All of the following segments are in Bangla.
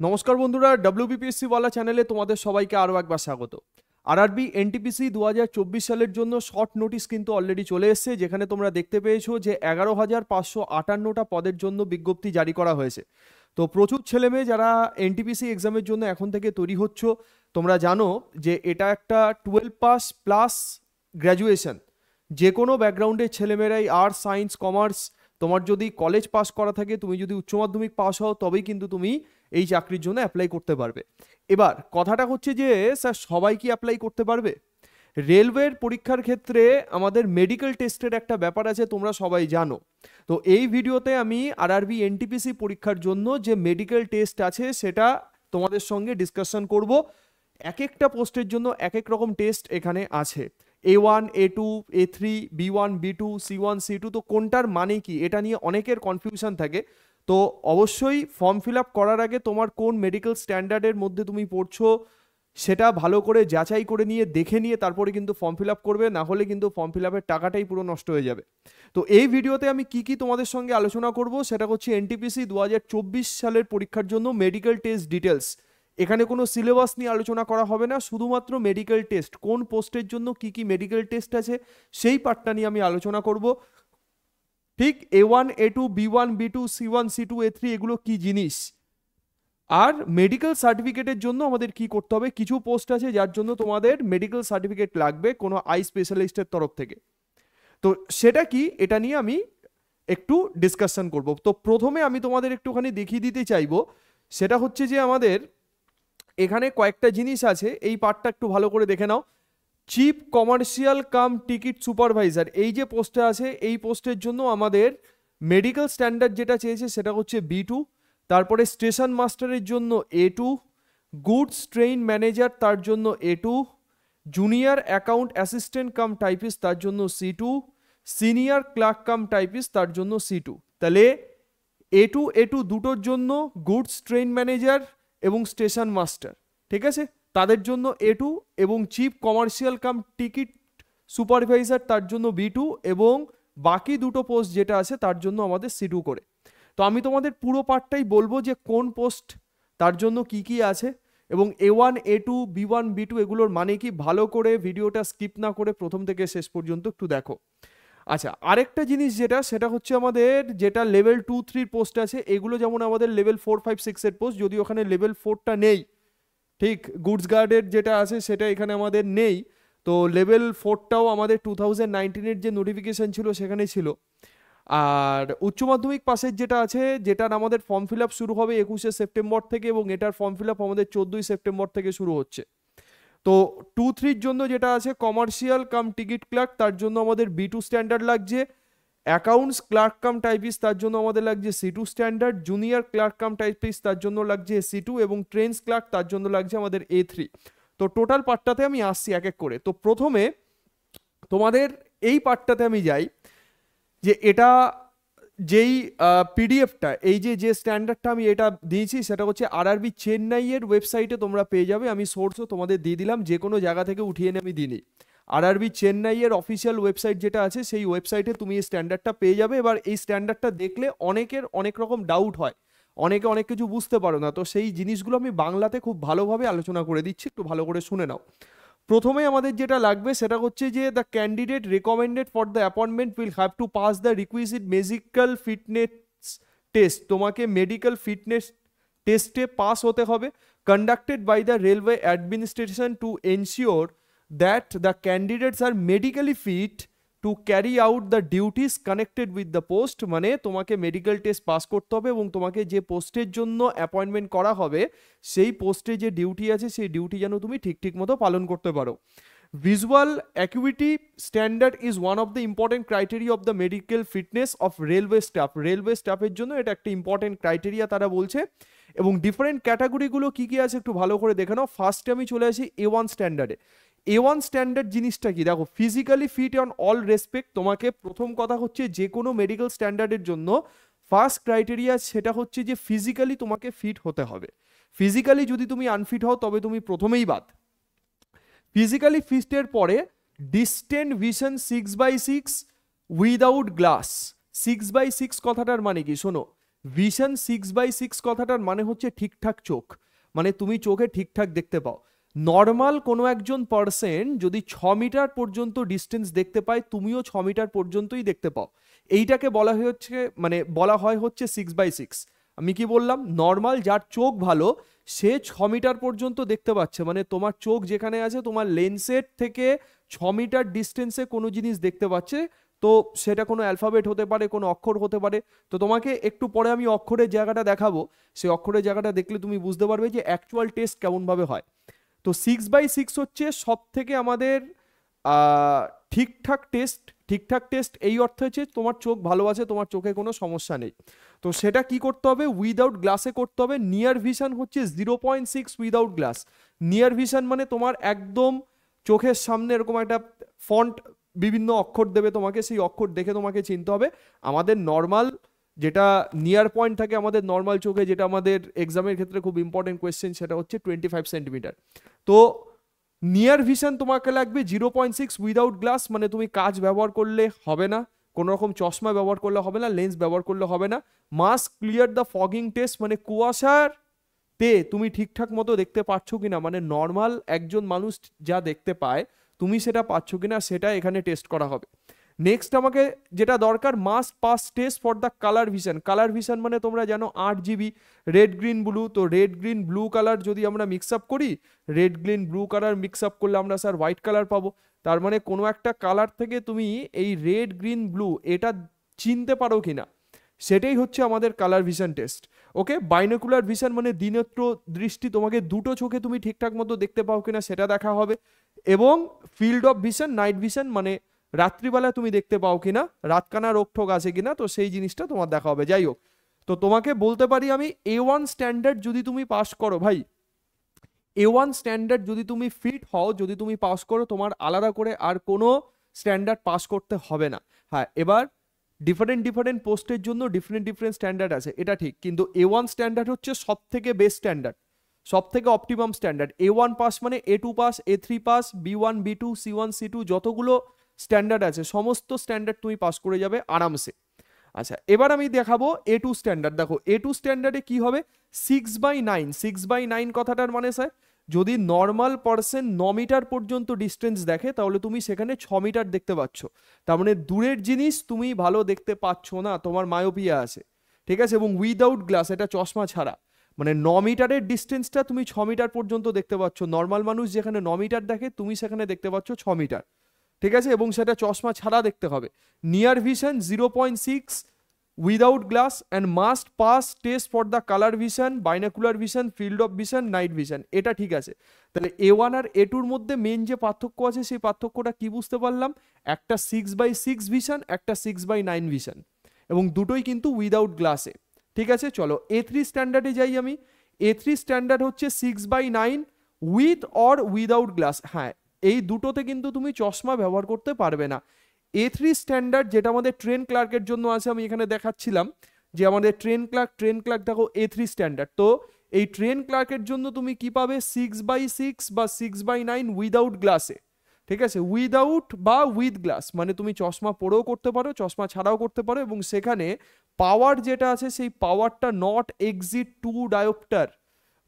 নমস্কার বন্ধুরা, ডব্লিউবিপিএসসি ওয়ালা চ্যানেলে তোমাদের সবাইকে আরও একবার স্বাগত। আরআরবি এনটিপিসি 2024 সালের জন্য শর্ট নোটিশ কিন্তু অলরেডি চলে এসেছে, যেখানে তোমরা দেখতে পেয়েছো যে 11,558টা পদের জন্য বিজ্ঞপ্তি জারি করা হয়েছে। তো প্রচুর ছেলেমেয়ে যারা এনটিপিসি এক্সামের জন্য এখন থেকে তৈরি হচ্ছ, তোমরা জানো যে এটা একটা 12 পাস প্লাস গ্র্যাজুয়েশন, যে কোনো ব্যাকগ্রাউন্ডের ছেলেমেয়েরাই, আর্টস, সায়েন্স, কমার্স, তোমার যদি কলেজ পাস করা থাকে, তুমি যদি উচ্চ মাধ্যমিক পাস হও, তবেই কিন্তু তুমি এই চাকরির জন্য অ্যাপ্লাই করতে পারবে। এবার কথাটা হচ্ছে যে স্যার সবাই কি অ্যাপ্লাই করতে পারবে? রেলওয়ের পরীক্ষার ক্ষেত্রে আমাদের মেডিকেল টেস্টের একটা ব্যাপার আছে, তোমরা সবাই জানো। তো এই ভিডিওতে আমি আরআরবি এনটিপিসি পরীক্ষার জন্য যে মেডিকেল টেস্ট আছে সেটা তোমাদের সঙ্গে ডিসকাশন করব। এক একটা পোস্টের জন্য এক এক রকম টেস্ট এখানে আছে, A1, A2, A3, B1, B2, C1, C2। তো কোনটার মানে কি, এটা নিয়ে অনেকের কনফিউশন থাকে। তো অবশ্যই ফর্ম ফিল আপ করার আগে তোমার কোন মেডিকেল স্ট্যান্ডার্ডের মধ্যে তুমি পড়ছো সেটা ভালো করে যাচাই করে নিয়ে দেখে নিয়ে তারপরে কিন্তু ফর্ম ফিল আপ করবে, না হলে কিন্তু ফর্ম ফিল আপের টাকাটাই পুরো নষ্ট হয়ে যাবে। তো এই ভিডিওতে আমি কি তোমাদের সঙ্গে আলোচনা করব সেটা হচ্ছে এনটিপিসি 2024 সালের পরীক্ষার জন্য মেডিকেল টেস্ট ডিটেলস। এখানে কোনো সিলেবাস নিয়ে আলোচনা করা হবে না, শুধুমাত্র মেডিকেল টেস্ট, কোন পোস্টের জন্য কি মেডিকেল টেস্ট আছে সেই পার্টটা নিয়ে আমি আলোচনা করব। ঠিক A1, A2, B1, B2, C1, C2, A3 এগুলো কি জিনিস, আর মেডিকেল সার্টিফিকেটের জন্য আমাদের কি করতে হবে। কিছু পোস্ট আছে যার জন্য তোমাদের মেডিকেল সার্টিফিকেট লাগবে কোনো আই স্পেশালিস্টের তরফ থেকে। তো সেটা কি, এটা নিয়ে আমি একটু ডিসকাশন করব। তো প্রথমে আমি তোমাদের একটুখানি দেখিয়ে দিতে চাইবো, সেটা হচ্ছে যে আমাদের এখানে কয়েকটা জিনিস আছে, এই পার্টটা একটু ভালো করে দেখে নাও। Chief commercial cum ticket supervisor, এই যে পোস্টটা আছে, এই পোস্টের জন্য আমাদের মেডিকেল স্ট্যান্ডার্ড যেটা চেয়েছে সেটা হচ্ছে B2। তারপরে স্টেশন মাস্টারের জন্য A2, গুডস ট্রেন ম্যানেজার তার জন্য A2, junior account assistant cum typist তার জন্য C2, senior clerk cum typist তার জন্য C2। তাহলে A2 দুটোর জন্য গুডস ট্রেন ম্যানেজার এবং স্টেশন মাস্টার, ঠিক আছে, তাদের জন্য A2, এবং chief commercial cum ticket supervisor তার জন্য B2, এবং বাকি দুটো পোস্ট যেটা আছে তার জন্য আমাদের C2 করে। তো আমি তোমাদের পুরো পার্টটাই বলবো যে কোন পোস্ট তার জন্য কি আছে, এবং A1, A2, B1, B2 এগুলোর মানে কি, ভালো করে ভিডিওটা স্কিপ না করে প্রথম থেকে শেষ পর্যন্ত একটু দেখো। আচ্ছা, আরেকটা জিনিস সেটা হচ্ছে আমাদের যেটা লেভেল 2-3 পোস্ট আছে, এগুলো যেমন আমাদের লেভেল 4-5-6 এর পোস্ট, যদি ওখানে লেভেল 4টা নেই, ঠিক, গুডস গার্ডের যেটা আছে সেটা এখানে আমাদের নেই। তো লেভেল 4টাও আমাদের 2019-এর যে নোটিফিকেশন ছিল সেখানে ছিল। আর উচ্চ মাধ্যমিক পাশের যেটা আছে, যেটার আমাদের ফর্ম ফিল আপ শুরু হবে 21শে সেপ্টেম্বর থেকে, এবং এটার ফর্ম ফিল আপ আমাদের 14ই সেপ্টেম্বর থেকে শুরু হচ্ছে। তো 2-3 জন্য যেটা আছে কমার্শিয়াল কাম টিকিট ক্লার্ক, তার জন্য আমাদের B2 স্ট্যান্ডার্ড লাগছে। অ্যাকাউন্টস ক্লার্ক কাম টাইপিস্ট তার জন্য আমাদের লাগছে C2 standard. Junior clerk cum typist তার জন্য লাগছে C2, এবং ট্রেন্স ক্লার্ক তার জন্য লাগছে আমাদের A3। তো টোটাল পার্টটাতে আমি আসছি এক এক করে। তো প্রথমে তোমাদের এই পার্টটাতে আমি যাই, যে এটা যেই পিডিএফটা, এই যে স্ট্যান্ডার্ডটা আমি এটা দিয়েছি সেটা হচ্ছে আরআরবি চেন্নাইয়ের ওয়েবসাইটে তোমরা পেয়ে যাবে। আমি সোর্সও তোমাদের দিয়ে দিলাম, যে কোনো জায়গা থেকে উঠিয়ে এনে আমি দিই। আরআরবি চেন্নাইয়ের অফিসিয়াল ওয়েবসাইট যেটা আছে সেই ওয়েবসাইটে তুমি এই স্ট্যান্ডার্ডটা পেয়ে যাবে। এবার এই স্ট্যান্ডার্ডটা দেখলে অনেকের অনেক রকম ডাউট হয়, অনেকে অনেক কিছু বুঝতে পারো না, তো সেই জিনিসগুলো আমি বাংলাতে খুব ভালোভাবে আলোচনা করে দিচ্ছি, একটু ভালো করে শুনে নাও। প্রথমে আমাদের যেটা লাগবে সেটা হচ্ছে যে the candidate recommended for the appointment will have to pass the requisite medical fitness test. তোমাকে মেডিকেল ফিটনেস টেস্টে পাস হতে হবে, conducted by the railway administration to ensure that the candidates are medically fit to carry out the duties connected with the post. মানে তোমাকে মেডিকেল টেস্ট পাস করতে হবে, এবং তোমাকে যে পোস্টের জন্য অ্যাপয়েন্টমেন্ট করা হবে সেই পোস্টে যে ডিউটি আছে সেই ডিউটি যেন তুমি ঠিক মতো পালন করতে পারো। Visual acuity standard is one of the important criteria of the medical fitness of railway staff. Railway স্টাফের জন্য এটা একটা ইম্পর্টেন্ট ক্রাইটেরিয়া তারা বলছে। এবং ডিফারেন্ট ক্যাটাগরিগুলো কি আছে একটু ভালো করে দেখে নাও। ফার্স্টে আমি চলে আসি A1 স্ট্যান্ডার্ডে। A1 স্ট্যান্ডার্ড জিনিসটা কি, দেখো, physically fit on all respect. তোমাকে প্রথম কথা হচ্ছে যে কোনো মেডিকেল স্ট্যান্ডার্ডের জন্য ফার্স্ট ক্রাইটেরিয়া সেটা হচ্ছে যে ফিজিক্যালি তোমাকে ফিট হতে হবে। ফিজিক্যালি যদি তুমি আনফিট হও তবে তুমি প্রথমেই বাদ। ফিজিক্যালি ফিটের পরে ডিস্টেন্ট ভিশন 6/6 উইদাউট গ্লাস। 6/6 কথাটার মানে কি শোনো, ভিশন 6/6 কথাটার মানে হচ্ছে ঠিকঠাক চোখ, মানে তুমি চোখে ঠিকঠাক দেখতে পাও। নর্মাল কোনো একজন পার্সন যদি 6 মিটার পর্যন্ত ডিস্টেন্স দেখতে পায়, তুমিও 6 মিটার পর্যন্তই দেখতে পাও। এইটাকে বলা হচ্ছে, মানে বলা হয় হচ্ছে 6/6। আমি কি বললাম, নর্মাল যার চোখ ভালো সে 6 মিটার পর্যন্ত দেখতে পাচ্ছে, মানে তোমার চোখ যেখানে আছে তোমার লেন্সের থেকে 6 মিটার ডিস্টেন্সে কোনো জিনিস দেখতে পাচ্ছে। তো সেটা কোনো অ্যালফাবেট হতে পারে, কোনো অক্ষর হতে পারে। তো তোমাকে একটু পরে আমি অক্ষরের জায়গাটা দেখাবো, সেই অক্ষরের জায়গাটা দেখলে তুমি বুঝতে পারবে যে অ্যাকচুয়াল টেস্ট কেমনভাবে হয়। তো 6/6 হচ্ছে সব থেকে আমাদের আহ, ঠিকঠাক টেস্ট। ঠিকঠাক টেস্ট এই অর্থে হচ্ছে তোমার চোখ ভালো আছে, তোমার চোখে কোনো সমস্যা নেই। তো সেটা কি করতে হবে, উইদাউট গ্লাসে করতে হবে। নিয়ার ভিশন হচ্ছে 0.6 উইদাউট গ্লাস। নিয়ার ভিশন মানে তোমার একদম চোখের সামনে এরকম একটা ফন্ট, বিভিন্ন অক্ষর দেবে তোমাকে, সেই অক্ষর দেখে তোমাকে চিনতে হবে। আমাদের নর্মাল যেটা নিয়ার পয়েন্ট থাকে আমাদের নর্মাল চোখে, যেটা আমাদের এক্সামের ক্ষেত্রে খুব ইম্পর্টেন্ট কোয়েশ্চেন, সেটা হচ্ছে 25 সেন্টিমিটার। তো নিয়ার ভিশন তোমাকে লাগবে 0.6 উইদাউট গ্লাস, মানে তুমি কাঁচ ব্যবহার করলে হবে না, কোনো রকম চশমা ব্যবহার করলে হবে না, লেন্স ব্যবহার করলে হবে না। Mask clear the fogging test, মানে কুয়াশার তে তুমি ঠিকঠাক মতো দেখতে পাচ্ছ কিনা, মানে নর্মাল একজন মানুষ যা দেখতে পায় তুমি সেটা পাচ্ছ কিনা, সেটা এখানে টেস্ট করা হবে। নেক্সট আমাকে যেটা দরকার, must pass test for the colour vision. Colour vision মানে তোমরা জানো 8 GB, রেড গ্রিন ব্লু। তো রেড গ্রিন ব্লু কালার যদি আমরা মিক্স আপ করি, red green blue colour mix up করলে আমরা স্যার হোয়াইট কালার পাবো। তার মানে কোনো একটা কালার থেকে তুমি এই রেড গ্রিন ব্লু এটা চিনতে পারো কিনা, সেটাই হচ্ছে আমাদের কালার ভিশন টেস্ট। ওকে, বাইনোকুলার ভিশন মানে দ্বিনেত্র দৃষ্টি, তোমাকে দুটো চোখে তুমি ঠিকঠাক মতো দেখতে পাও কিনা সেটা দেখা হবে। এবং field of vision, night vision মানে রাত্রিবেলা তুমি দেখতে পাও কিনা, রাতকানা রোগ ঠোক আছে কিনা, তো সেই জিনিসটা তোমার দেখা হবে। যাই হোক, তো তোমাকে বলতে পারি আমি A1 স্ট্যান্ডার্ড যদি তুমি পাস করো ভাই, A1 স্ট্যান্ডার্ড যদি তুমি ফিট হও, যদি তুমি পাস করো, তোমার আলাদা করে আর কোনো স্ট্যান্ডার্ড পাস করতে হবে না। হ্যাঁ, এবার ডিফারেন্ট ডিফারেন্ট পোস্টের জন্য ডিফারেন্ট ডিফারেন্ট স্ট্যান্ডার্ড আছে, এটা ঠিক, কিন্তু A1 স্ট্যান্ডার্ড হচ্ছে সব থেকে বেস্ট স্ট্যান্ডার্ড, সব থেকে অপটিমাম স্ট্যান্ডার্ড। A1 পাস মানে A2 pass, A3 pass, B1 B2 C1 C2 যতগুলো স্ট্যান্ডার্ড আছে সমস্ত স্ট্যান্ডার্ড তুমি পাস করে যাবে আরামসে। আচ্ছা, এবার আমি দেখাবো A2 স্ট্যান্ডার্ড। দেখো A2 স্ট্যান্ডার্ডে কি হবে, 6/9। 6/9 কথাটার মানে স্যার, যদি নর্মাল পার্সন 9 মিটার পর্যন্ত ডিস্টেন্স দেখে তাহলে তুমি সেখানে 6 মিটার দেখতে পাচ্ছ। তার মানে দূরের জিনিস তুমি ভালো দেখতে পাচ্ছ না, তোমার মায়োপিয়া আছে, ঠিক আছে। এবং উইদাউট গ্লাস, এটা চশমা ছাড়া, মানে 9 মিটারের ডিস্টেন্সটা তুমি 6 মিটার পর্যন্ত দেখতে পাচ্ছ। নর্মাল মানুষ যেখানে 9 মিটার দেখে তুমি সেখানে দেখতে পাচ্ছ 6 মিটার, ঠিক আছে, এবং সেটা চশমা ছাড়া দেখতে হবে। Near vision 0.6 without glass and must pass test for the colour vision, binocular vision, field of vision, night vision, এটা ঠিক আছে। তাহলে A1 আর A2-র মধ্যে মেন যে পার্থক্য আছে সেই পার্থক্যটা কি বুঝতে পারলাম, একটা 6/6 ভিশন, একটা 6/9 ভিশন, এবং দুটোই কিন্তু উইদাউট গ্লাসে। ঠিক আছে, চলো A3 স্ট্যান্ডার্ডে যাই আমি। A3 স্ট্যান্ডার্ড হচ্ছে 6/9 উইথ অর উইদাউট গ্লাস। হ্যাঁ, এই দুটোতে কিন্তু তুমি চশমা ব্যবহার করতে পারবে না। A3 স্ট্যান্ডার্ড যেটা আমাদের ট্রেন ক্লার্কের জন্য আছে, আমি এখানে দেখাচ্ছিলাম যে আমাদের ট্রেন ক্লার্ক দেখো A3 স্ট্যান্ডার্ড। তো এই ট্রেন ক্লার্কের জন্য তুমি কি পাবে, 6/6 বা 6/9 উইদাউট গ্লাসে, ঠিক আছে, উইদাউট বা উইথ গ্লাস, মানে তুমি চশমা পরেও করতে পারো, চশমা ছাড়াও করতে পারো, এবং সেখানে পাওয়ার যেটা আছে সেই পাওয়ারটা নট এক্সিড 2 ডায়োপ্টার,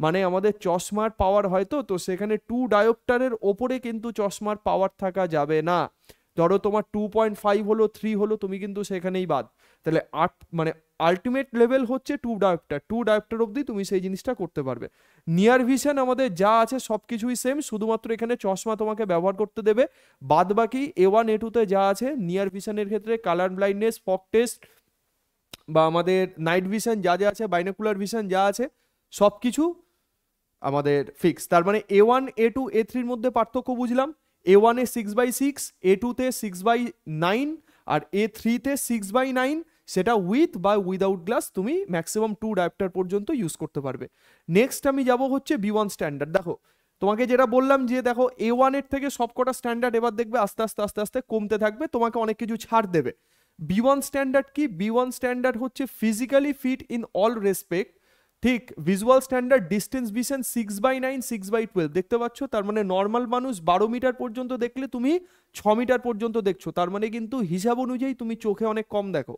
মানে আমাদের চশমার পাওয়ার হয়তো, তো সেখানে 2 ডায়োপ্টারের ওপরে কিন্তু চশমার পাওয়ার থাকা যাবে না। ধরো তোমার 2.5 হলো, 3 হলো, তুমি কিন্তু সেখানেই বাদ। তাহলে 8 মানে আলটিমেট লেভেল হচ্ছে 2 ডায়োপ্টার, 2 ডায়োপ্টার অবধি তুমি সেই জিনিসটা করতে পারবে। নিয়ার ভিশন আমাদের যা আছে সব কিছুই সেম, শুধুমাত্র এখানে চশমা তোমাকে ব্যবহার করতে দেবে। বাদ বাকি A1 A2-তে যা আছে নিয়ার ভিশনের ক্ষেত্রে কালার ব্লাইন্ডনেস, ফগ টেস্ট বা আমাদের নাইট ভিশন যা যা আছে, বাইনোকুলার ভিশন যা আছে, সব কিছু আমাদের ফিক্স। তার মানে A1 A2 A3-র মধ্যে পার্থক্য বুঝলাম। A1-এ 6/6, A2-তে 6/9 আর A3-তে 6/9, সেটা উইথ বা উইদাউট গ্লাস তুমি ম্যাক্সিমাম 2 ডায়োপ্টার পর্যন্ত ইউজ করতে পারবে। নেক্সট আমি যাব হচ্ছে B1 স্ট্যান্ডার্ড। দেখো তোমাকে যেটা বললাম যে দেখো A1-এর থেকে সবকটা স্ট্যান্ডার্ড এবার দেখবে আস্তে আস্তে আস্তে আস্তে কমতে থাকবে, তোমাকে অনেক কিছু ছাড় দেবে। B1 স্ট্যান্ডার্ড কি, B1 স্ট্যান্ডার্ড হচ্ছে physically fit in all respect, ঠিক। ভিজুয়াল স্ট্যান্ডার্ড ডিস্টেন্স ভিশন 6/9 6/12 দেখতে পাচ্ছ, তার মানে নর্মাল মানুষ 12 মিটার পর্যন্ত দেখলে তুমি 6 মিটার পর্যন্ত দেখছো, তার মানে কিন্তু হিসাব অনুযায়ী তুমি চোখে অনেক কম দেখো।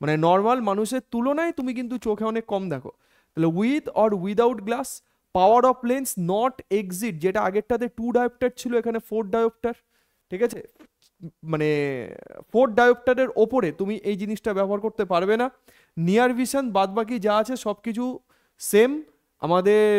মানে নর্মাল মানুষের তুলনায় তুমি কিন্তু চোখে অনেক কম দেখো। তাহলে with or without glass, power of lens not exit, যেটা আগেরটাতে 2 ডায়োপ্টার ছিল এখানে 4 ডায়োপ্টার, ঠিক আছে, মানে 4 ডায়োপ্টারের ওপরে তুমি এই জিনিসটা ব্যবহার করতে পারবে না। নিয়ার ভিশন বাদ বাকি যা আছে সব কিছু সেম আমাদের।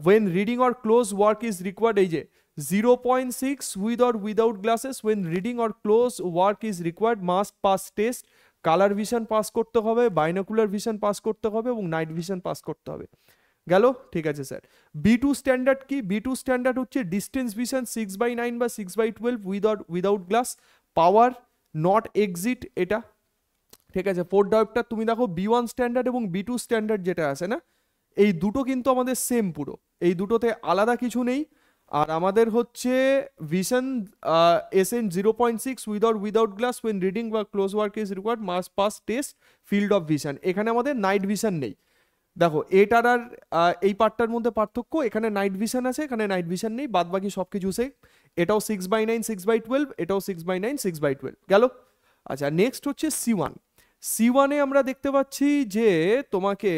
When reading or close work is required, এই যে 0.6 with or without glasses when reading or close work is required must pass test, colour vision pass করতে হবে, বাইনোকুলার ভিশন পাস করতে হবে এবং নাইট ভিশন পাস করতে হবে। গেল, ঠিক আছে স্যার। B2 স্ট্যান্ডার্ড কি? B2 স্ট্যান্ডার্ড হচ্ছে ডিস্টেন্স ভিশন 6/9 বা 6/12 without glass, power not exit এটা, ঠিক আছে। 4 ডায়োপ্টার তুমি দেখো B1 স্ট্যান্ডার্ড এবং B2 স্ট্যান্ডার্ড যেটা আছে না, এই দুটো কিন্তু আমাদের সেম পুরো, এই দুটোতে আলাদা কিছু নেই। আর আমাদের হচ্ছে vision SN 0.6 without glass when reading বা close work is required must pass test field of vision. এখানে আমাদের নাইট ভিশন নেই। দেখো এটার আর এই পার্টটার মধ্যে পার্থক্য, এখানে নাইট ভিশন আছে, এখানে নাইট ভিশন নেই, বাদ বাকি সব কিছু সেম। এটাও 6/9 6/12, এটাও 6/9 6/12। গেল। আচ্ছা, নেক্সট হচ্ছে C1। C1 এ আমরা দেখতে পাচ্ছি যে তোমাকে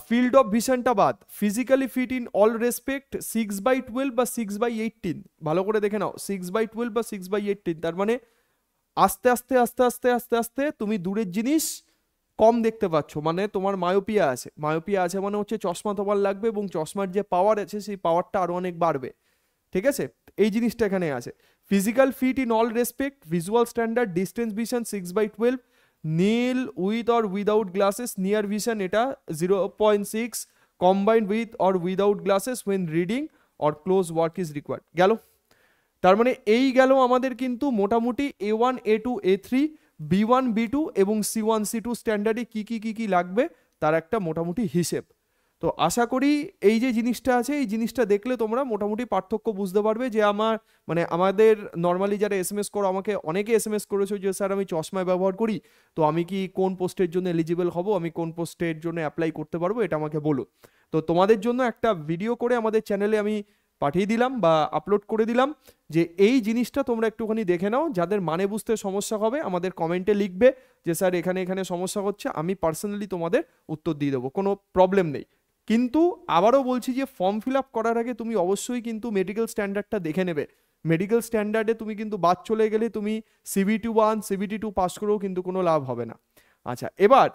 ফিল্ড অফ ভিশনটা বাদ, physically fit in all respect 6/12 বা 6/18, ভালো করে দেখে নাও 6/12 বা 6/18, তার মানে আস্তে আস্তে আস্তে আস্তে আস্তে আস্তে তুমি দূরের জিনিস কম দেখতে পাচ্ছ, মানে তোমার মায়োপিয়া আছে। মায়োপিয়া আছে মানে হচ্ছে চশমা তোমার লাগবে এবং চশমার যে পাওয়ার আছে সেই পাওয়ারটা আরো অনেক বাড়বে, ঠিক আছে। এই জিনিসটা এখানে আছে। Physical fit in all respect, visual standard, distance vision 6/12, নীল with or without glasses, near vision এটা 0.6 combined with or without glasses when reading or close work is required. গেল। তার মানে এই গেল আমাদের কিন্তু মোটামুটি A1 A2 A3 B1 B2 এবং C1 C2 স্ট্যান্ডার্ডে কি লাগবে তার একটা মোটামুটি হিসেব। তো আশা করি এই যে জিনিসটা আছে এই জিনিসটা দেখলে তোমরা মোটামুটি পার্থক্য বুঝতে পারবে যে আমার মানে আমাদের নর্মালি যারা SMS করো, আমাকে অনেকে SMS করেছো যে স্যার আমি চশমায় ব্যবহার করি, তো আমি কি কোন পোস্টের জন্য এলিজিবল হব, আমি কোন পোস্টের জন্য অ্যাপ্লাই করতে পারবো, এটা আমাকে বলো। তো তোমাদের জন্য একটা ভিডিও করে আমাদের চ্যানেলে আমি পাঠিয়ে দিলাম বা আপলোড করে দিলাম, যে এই জিনিসটা তোমরা একটুখানি দেখে নাও। যাদের মানে বুঝতে সমস্যা হবে আমাদের কমেন্টে লিখবে যে স্যার এখানে এখানে সমস্যা হচ্ছে, আমি পার্সোনালি তোমাদের উত্তর দিয়ে দেবো, কোনো প্রবলেম নেই। কিন্তু আবারও বলছি যে ফর্ম ফিল আপ করার আগে তুমি অবশ্যই কিন্তু মেডিকেল স্ট্যান্ডার্ডটা দেখে নেবে। মেডিকেল স্ট্যান্ডার্ডে তুমি কিন্তু বাদ চলে গেলে তুমি CBT1 CBT2 পাস করেও কিন্তু কোনো লাভ হবে না। আচ্ছা, এবার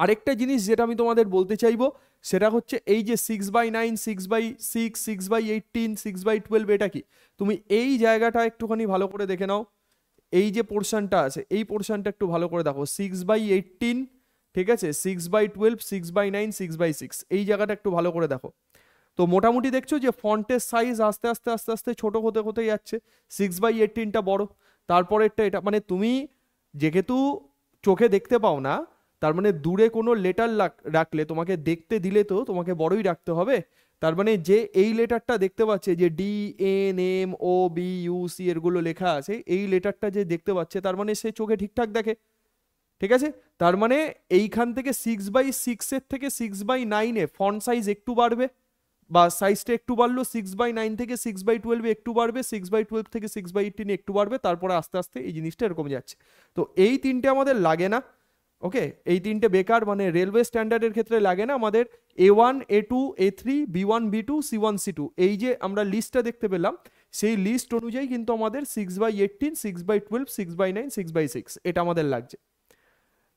আরেকটা জিনিস যেটা আমি তোমাদের বলতে চাইবো সেটা হচ্ছে এই যে 6/9 6/6 6/18 6/12 এটা কি, তুমি এই জায়গাটা একটুখানি ভালো করে দেখে নাও। এই যে পোর্শনটা আছে এই পোর্শনটা একটু ভালো করে দেখো, 6/18, ঠিক আছে, 6/12 6/9 6/6, এই জায়গাটা একটু ভালো করে দেখো। তো মোটামুটি দেখছো যে ফন্টের সাইজ আস্তে আস্তে আস্তে আস্তে ছোট হতে হতে যাচ্ছে, 6/18টা বড়, তারপরেরটা এটা, মানে তুমি যেহেতু চোখে দেখতে পাও না, তার মানে দূরে কোনো লেটার রাখলে তোমাকে দেখতে দিলে তো তোমাকে বড়ই রাখতে হবে। তার মানে যে এই লেটারটা দেখতে পাচ্ছে যে DNMOBUC এরগুলো লেখা আছে, এই লেটারটা যে দেখতে পাচ্ছে তার মানে সে চোখে ঠিকঠাক দেখে, ঠিক আছে। তার মানে এইখান থেকে 6/6 এর থেকে 6/9 এ ফন্ট সাইজ একটু বাড়বে বা সাইজটা একটু বাড়লো, 6/9 থেকে 6/12 একটু বাড়বে, 6/12 থেকে 6/18 একটু বাড়বে, তারপরে আস্তে আস্তে এই জিনিসটা এরকম যাচ্ছে। তো এই তিনটে আমাদের লাগে না, ওকে, এই তিনটে বেকার, মানে রেলওয়ে স্ট্যান্ডার্ডের ক্ষেত্রে লাগে না। আমাদের A1 A2 A3 B1 B2 C1 C2 এই যে আমরা লিস্টটা দেখতে পেলাম, সেই লিস্ট অনুযায়ী কিন্তু আমাদের 6/18 6/12 6/9 6/6 এটা আমাদের লাগছে।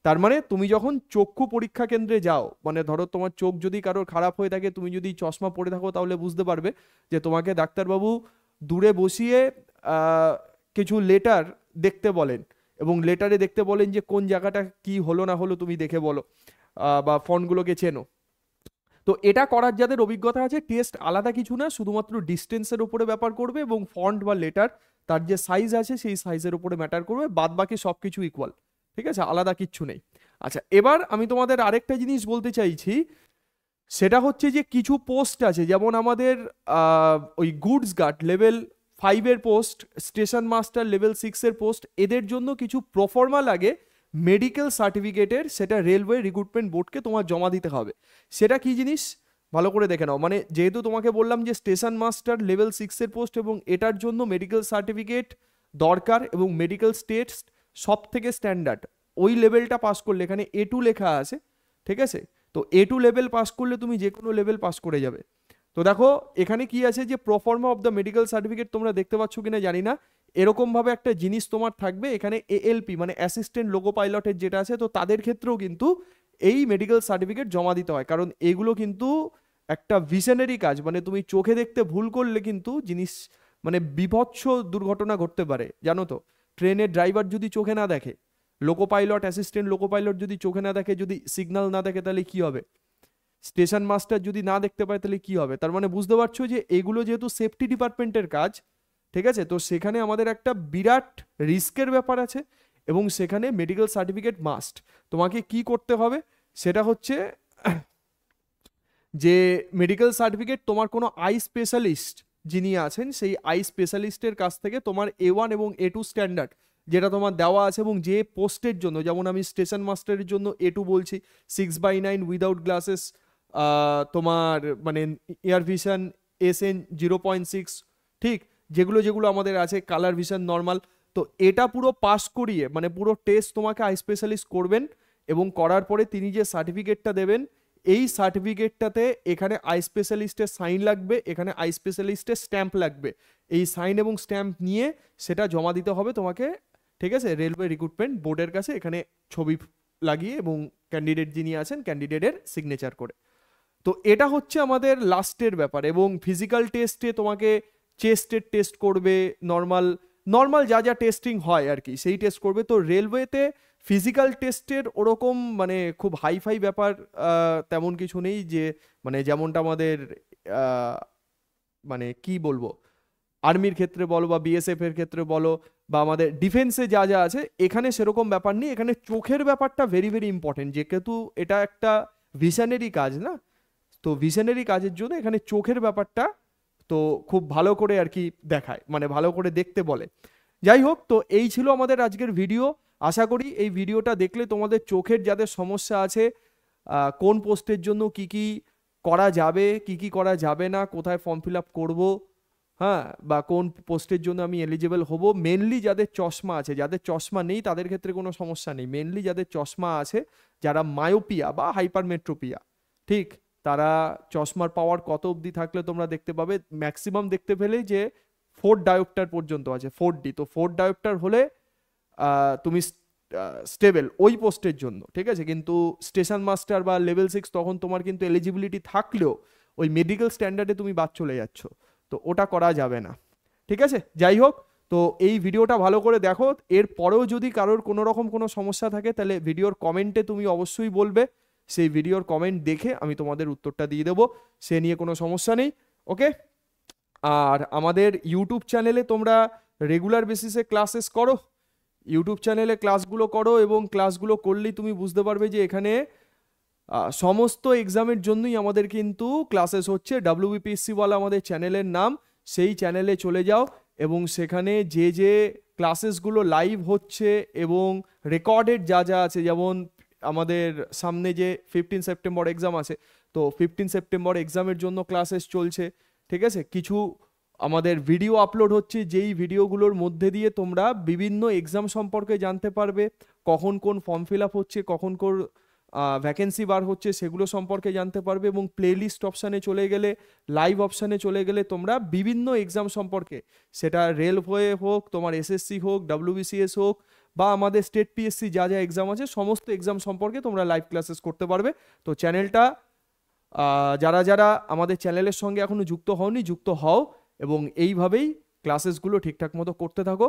তার মানে তুমি যখন চক্ষু পরীক্ষা কেন্দ্রে যাও, মানে ধরো তোমার চোখ যদি কারোর খারাপ হয়ে থাকে, তুমি যদি চশমা পরে থাকো, তাহলে বুঝতে পারবে যে তোমাকে ডাক্তারবাবু দূরে বসিয়ে কিছু লেটার দেখতে বলেন এবং লেটারে দেখতে বলেন যে কোন জায়গাটা কি হলো না হলো তুমি দেখে বলো বা ফন্টগুলোকে চেনো। তো এটা করার যাদের অভিজ্ঞতা আছে, টেস্ট আলাদা কিছু না, শুধুমাত্র ডিস্টেন্সের উপরে ব্যাপার করবে এবং ফন্ট বা লেটার তার যে সাইজ আছে সেই সাইজের উপরে ম্যাটার করবে, বাদ বাকি সব কিছু ইকুয়াল, ঠিক আছে, আলাদা কিচ্ছু নেই। আচ্ছা, এবার আমি তোমাদের আরেকটা জিনিস বলতে চাইছি, সেটা হচ্ছে যে কিছু পোস্ট আছে, যেমন আমাদের ওই গুডস গার্ড লেভেল 5 এর পোস্ট, স্টেশন মাস্টার লেভেল 6 এর পোস্ট, এদের জন্য কিছু প্রফর্মা লাগে মেডিকেল সার্টিফিকেটের, সেটা রেলওয়ে রিক্রুটমেন্ট বোর্ডকে তোমার জমা দিতে হবে। সেটা কি জিনিস ভালো করে দেখে নাও। মানে যেহেতু তোমাকে বললাম যে স্টেশন মাস্টার লেভেল 6 এর পোস্ট এবং এটার জন্য মেডিকেল সার্টিফিকেট দরকার এবং মেডিকেল টেস্ট সব থেকে স্ট্যান্ডার্ড ওই লেভেলটা পাস করলে, এখানে A2 লেখা আছে, ঠিক আছে, তো A2 লেভেল পাস করলে তুমি যে কোনো লেভেল পাস করে যাবে। তো দেখো এখানে কি আছে যে proforma of the medical certificate, তোমরা দেখতে পাচ্ছ কিনা জানি না, এরকম ভাবে একটা জিনিস তোমার থাকবে। এখানে ALP মানে অ্যাসিস্ট্যান্ট লোকো পাইলটের যেটা আছে, তো তাদের ক্ষেত্রেও কিন্তু এই মেডিকেল সার্টিফিকেট জমা দিতে হয়, কারণ এগুলো কিন্তু একটা ভিশনারি কাজ, মানে তুমি চোখে দেখতে ভুল করলে কিন্তু জিনিস মানে বিভৎস দুর্ঘটনা ঘটতে পারে, জানো তো। ট্রেনের ড্রাইভার যদি চোখে না দেখে, loco pilot assistant loco pilot যদি চোখে না দেখে, যদি সিগন্যাল না দেখে, তাহলে কি হবে? স্টেশন মাস্টার যদি না দেখতে পায় তাহলে কি হবে? তার মানে বুঝতে পারছো যে এগুলো যেহেতু সেফটি ডিপার্টমেন্টের কাজ, ঠিক আছে, তো সেখানে আমাদের একটা বিরাট রিস্কের ব্যাপার আছে, এবং সেখানে মেডিকেল সার্টিফিকেট মাস্ট। তোমাকে কি করতে হবে সেটা হচ্ছে যে মেডিকেল সার্টিফিকেট তোমার কোনো আই স্পেশালিস্ট যিনি আছেন, সেই আই স্পেশালিস্টের কাছ থেকে তোমার A1 এবং A2 স্ট্যান্ডার্ড যেটা তোমার দেওয়া আছে, এবং যে পোস্টের জন্য, যেমন আমি স্টেশন মাস্টারের জন্য A2 বলছি, 6/9 উইদাউট গ্লাসেস, তোমার মানে এয়ার ভিশন SN 0.6, ঠিক, যেগুলো যেগুলো আমাদের আছে, কালার ভিশন নর্মাল, তো এটা পুরো পাস করিয়ে মানে পুরো টেস্ট তোমাকে আই স্পেশালিস্ট করবেন, এবং করার পরে তিনি যে সার্টিফিকেটটা দেবেন, এই সার্টিফিকেটটাতে এখানে আই স্পেশালিস্টের সাইন লাগবে, এখানে আই স্পেশালিস্টের স্ট্যাম্প লাগবে। এই সাইন এবং স্ট্যাম্প নিয়ে সেটা জমা দিতে হবে তোমাকে, ঠিক আছে, রেলওয়ে রিক্রুটমেন্ট বোর্ডের কাছে, এখানে ছবি লাগিয়ে এবং ক্যান্ডিডেট যিনি আছেন ক্যান্ডিডেটের সিগনেচার করে। তো এটা হচ্ছে আমাদের লাস্টের ব্যাপার। এবং ফিজিক্যাল টেস্টে তোমাকে চেস্টের টেস্ট করবে, নর্মাল নর্মাল যা যা টেস্টিং হয় আর কি, সেই টেস্ট করবে। তো রেলওয়েতে ফিজিক্যাল টেস্টের ওরকম মানে খুব হাইফাই ব্যাপার তেমন কিছু নেই, যে মানে যেমনটা আমাদের মানে কি বলবো, আর্মির ক্ষেত্রে বলো বা BSF এর ক্ষেত্রে বলো, বা আমাদের ডিফেন্সে যা যা আছে, এখানে সেরকম ব্যাপার নেই। এখানে চোখের ব্যাপারটা ভেরি ভেরি ইম্পর্টেন্ট, যেহেতু এটা একটা ভিশনারি কাজ না, তো ভিশনারি কাজের জন্য এখানে চোখের ব্যাপারটা তো খুব ভালো করে আর কি দেখায়, মানে ভালো করে দেখতে বলে। যাই হোক, তো এই ছিল আমাদের আজকের ভিডিও। আশা করি এই ভিডিওটা দেখলে তোমাদের চোখের যাদের সমস্যা আছে, কোন পোস্টের জন্য কি কি করা যাবে, কি কি করা যাবে না, কোথায় ফর্ম ফিল আপ করবো, হ্যাঁ, বা কোন পোস্টের জন্য আমি এলিজিবল হব, মেনলি যাদের চশমা আছে, যাদের চশমা নেই তাদের ক্ষেত্রে কোনো সমস্যা নেই, মেনলি যাদের চশমা আছে, যারা মায়োপিয়া বা হাইপারমেট্রোপিয়া, ঠিক, তারা চশমার পাওয়ার কত অবধি থাকলে তোমরা দেখতে পাবে, ম্যাক্সিমাম দেখতে পেলে যে 4 ডায়োপ্টার পর্যন্ত আছে, 4D, তো 4 ডায়োপ্টার হলে তুমি স্টেবল ওই পোস্টের জন্য, ঠিক আছে। কিন্তু স্টেশন মাস্টার বা লেভেল 6 তখন তোমার কিন্তু এলিজিবিলিটি থাকলেও ওই মেডিকেল স্ট্যান্ডার্ডে তুমি বাদ চলে যাচ্ছ, তো ওটা করা যাবে না, ঠিক আছে। যাই হোক, তো এই ভিডিওটা ভালো করে দেখো, এর পরেও যদি কারোর কোনো রকম কোনো সমস্যা থাকে তাহলে ভিডিওর কমেন্টে তুমি অবশ্যই বলবে, সেই ভিডিওর কমেন্ট দেখে আমি তোমাদের উত্তরটা দিয়ে দেবো, সে নিয়ে কোনো সমস্যা নেই, ওকে। আর আমাদের ইউটিউব চ্যানেলে তোমরা রেগুলার বেসিসে ক্লাসেস করো, ইউটিউব চ্যানেলে ক্লাসগুলো করো, এবং ক্লাসগুলো করলেই তুমি বুঝতে পারবে যে এখানে সমস্ত এক্সামের জন্যই আমাদের কিন্তু ক্লাসেস হচ্ছে। WBPSC বলা আমাদের চ্যানেলের নাম, সেই চ্যানেলে চলে যাও, এবং সেখানে যে যে ক্লাসেসগুলো লাইভ হচ্ছে এবং রেকর্ডেড যা যা আছে, যেমন আমাদের সামনে যে 15 সেপ্টেম্বর এক্সাম আছে, তো 15 সেপ্টেম্বর এক্সামের জন্য ক্লাসেস চলছে, ঠিক আছে। কিছু আমাদের ভিডিও আপলোড হচ্ছে, যেই ভিডিওগুলোর মধ্যে দিয়ে তোমরা বিভিন্ন এক্সাম সম্পর্কে জানতে পারবে, কখন কোন ফর্ম ফিল আপ হচ্ছে, কখন কোন ভ্যাকেন্সি বার হচ্ছে, সেগুলো সম্পর্কে জানতে পারবে। এবং প্লেলিস্ট অপশানে চলে গেলে, লাইভ অপশানে চলে গেলে তোমরা বিভিন্ন এক্সাম সম্পর্কে, সেটা রেলওয়ে হোক, তোমার SSC হোক, WBCS হোক, বা আমাদের স্টেট PSC যা যা এক্সাম আছে, সমস্ত এক্সাম সম্পর্কে তোমরা লাইভ ক্লাসেস করতে পারবে। তো চ্যানেলটা যারা যারা আমাদের চ্যানেলের সঙ্গে এখনো যুক্ত হওনি, যুক্ত হও, এবং এইভাবেই ক্লাসেসগুলো ঠিকঠাক মতো করতে থাকো।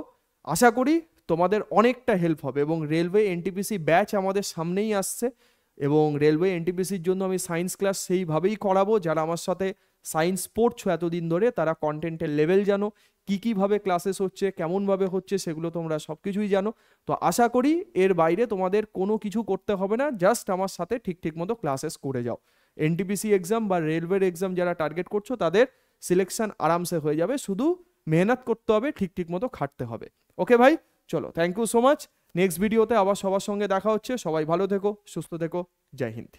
আশা করি তোমাদের অনেকটা হেল্প হবে। এবং রেলওয়ে NTPC ব্যাচ আমাদের সামনেই আসছে, এবং রেলওয়ে NTPCর জন্য আমি সায়েন্স ক্লাস সেইভাবেই করাবো। যারা আমার সাথে সায়েন্স পড়ছো এতদিন ধরে, তারা কন্টেন্টের লেভেল জানো, কীভাবে ক্লাসেস হচ্ছে, কেমনভাবে হচ্ছে, সেগুলো তোমরা সব কিছুই জানো। তো আশা করি এর বাইরে তোমাদের কোনো কিছু করতে হবে না, জাস্ট আমার সাথে ঠিক মতো ক্লাসেস করে যাও। NTPC এক্সাম বা রেলওয়ের এক্সাম যারা টার্গেট করছো, তাদের সিলেকশন আরামসে হয়ে যাবে, শুধু মেহনত করতে হবে, ঠিক মতো খাটতে হবে। ওকে ভাই, চলো, thank you so much. Next ভিডিওতে আবার সবার সঙ্গে দেখা হচ্ছে। সবাই ভালো থেকো, সুস্থ থেকো, জয় হিন্দ।